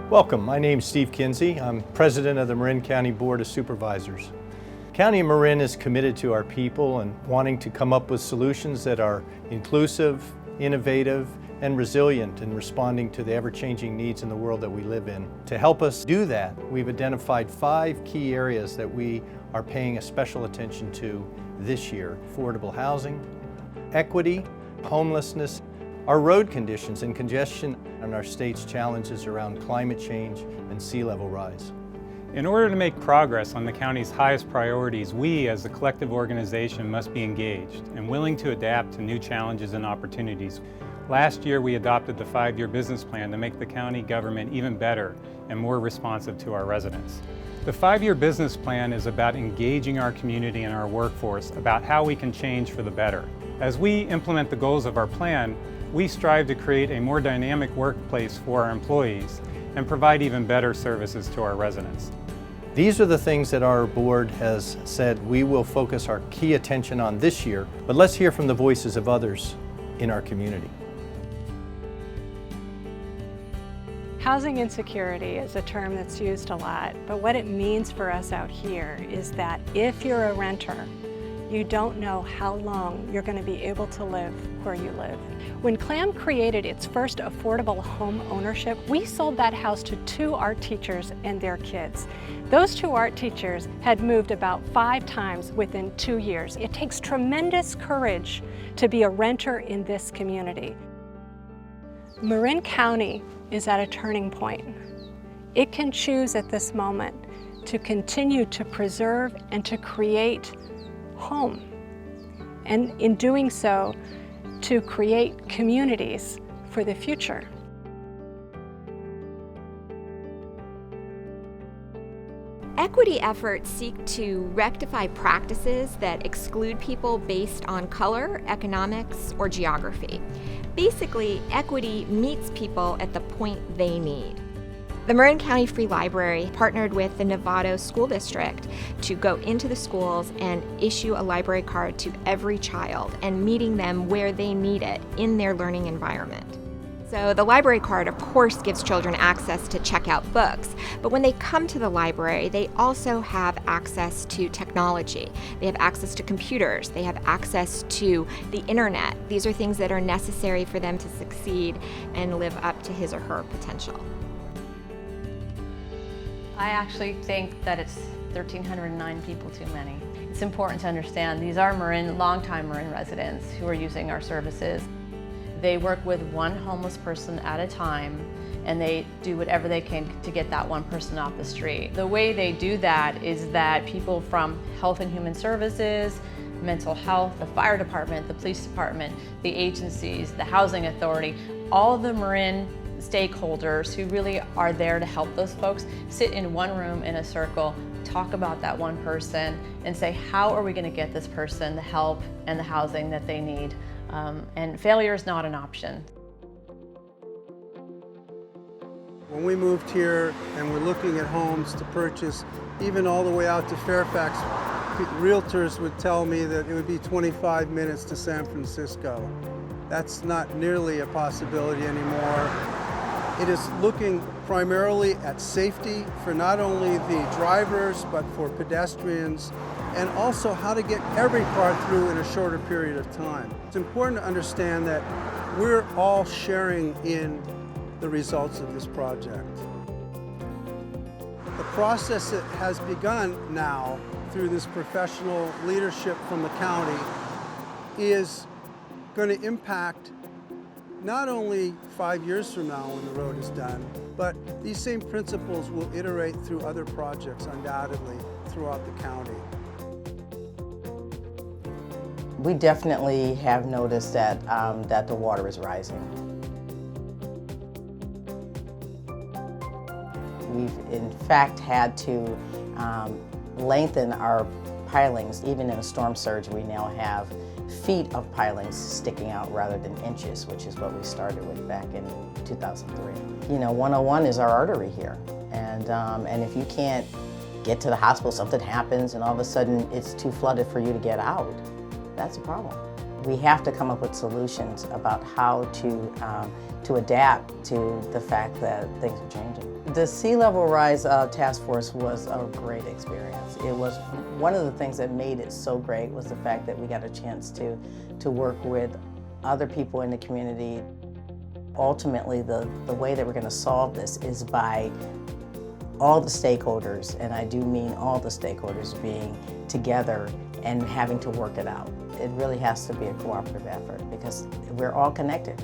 Welcome, my name's Steve Kinsey. I'm president of the Marin County Board of Supervisors. County of Marin is committed to our people and wanting to come up with solutions that are inclusive, innovative, and resilient in responding to the ever-changing needs in the world that we live in. To help us do that, we've identified 5 key areas that we are paying a special attention to this year: affordable housing, equity, homelessness, our road conditions and congestion, and our state's challenges around climate change and sea level rise. In order to make progress on the county's highest priorities, we as a collective organization must be engaged and willing to adapt to new challenges and opportunities. Last year, we adopted the 5-year business plan to make the county government even better and more responsive to our residents. The 5-year business plan is about engaging our community and our workforce about how we can change for the better. As we implement the goals of our plan, we strive to create a more dynamic workplace for our employees and provide even better services to our residents. These are the things that our board has said we will focus our key attention on this year, but let's hear from the voices of others in our community. Housing insecurity is a term that's used a lot, but what it means for us out here is that if you're a renter, you don't know how long you're going to be able to live where you live. When CLAM created its first affordable home ownership, we sold that house to 2 art teachers and their kids. Those 2 art teachers had moved about 5 times within 2 years. It takes tremendous courage to be a renter in this community. Marin County is at a turning point. It can choose at this moment to continue to preserve and to create home, and in doing so, to create communities for the future. Equity efforts seek to rectify practices that exclude people based on color, economics, or geography. Basically, equity meets people at the point they need. The Marin County Free Library partnered with the Novato School District to go into the schools and issue a library card to every child and meeting them where they need it in their learning environment. So the library card, of course, gives children access to check out books, but when they come to the library, they also have access to technology. They have access to computers, they have access to the internet. These are things that are necessary for them to succeed and live up to his or her potential. I actually think that it's 1,309 people too many. It's important to understand these are longtime Marin residents who are using our services. They work with one homeless person at a time, and they do whatever they can to get that one person off the street. The way they do that is that people from Health and Human Services, mental health, the fire department, the police department, the agencies, the housing authority, all the Marin stakeholders who really are there to help those folks sit in one room in a circle, talk about that one person, and say, how are we going to get this person the help and the housing that they need? And failure is not an option. When we moved here and we're looking at homes to purchase, even all the way out to Fairfax, realtors would tell me that it would be 25 minutes to San Francisco. That's not nearly a possibility anymore. It is looking primarily at safety for not only the drivers, but for pedestrians, and also how to get every car through in a shorter period of time. It's important to understand that we're all sharing in the results of this project. The process that has begun now through this professional leadership from the county is going to impact not only 5 years from now when the road is done, but these same principles will iterate through other projects undoubtedly throughout the county. We definitely have noticed that, that the water is rising. We've in fact had to lengthen our pilings. Even in a storm surge, we now have feet of pilings sticking out rather than inches, which is what we started with back in 2003. You know, 101 is our artery here, and if you can't get to the hospital, something happens, and all of a sudden it's too flooded for you to get out, that's a problem. we have to come up with solutions about how to adapt to the fact that things are changing. The Sea Level Rise Task Force was a great experience. It was one of the things that made it so great was the fact that we got a chance to work with other people in the community. Ultimately, the way that we're going to solve this is by all the stakeholders, and I do mean all the stakeholders, being together and having to work it out. It really has to be a cooperative effort because we're all connected.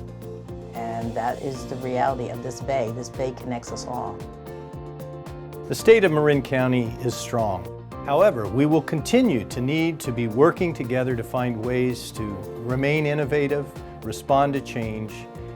And that is the reality of this bay. This bay connects us all. The state of Marin County is strong. However, we will continue to need to be working together to find ways to remain innovative, respond to change,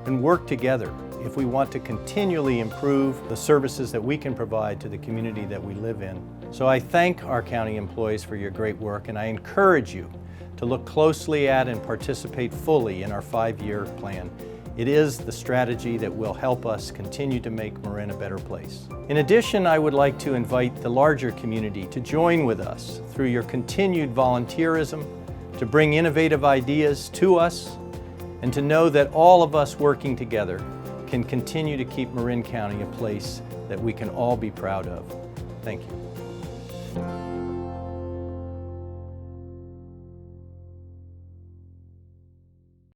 and work together if we want to continually improve the services that we can provide to the community that we live in. So I thank our county employees for your great work, and I encourage you to look closely at and participate fully in our 5-year plan. It is the strategy that will help us continue to make Marin a better place. In addition, I would like to invite the larger community to join with us through your continued volunteerism, to bring innovative ideas to us, and to know that all of us working together can continue to keep Marin County a place that we can all be proud of. Thank you.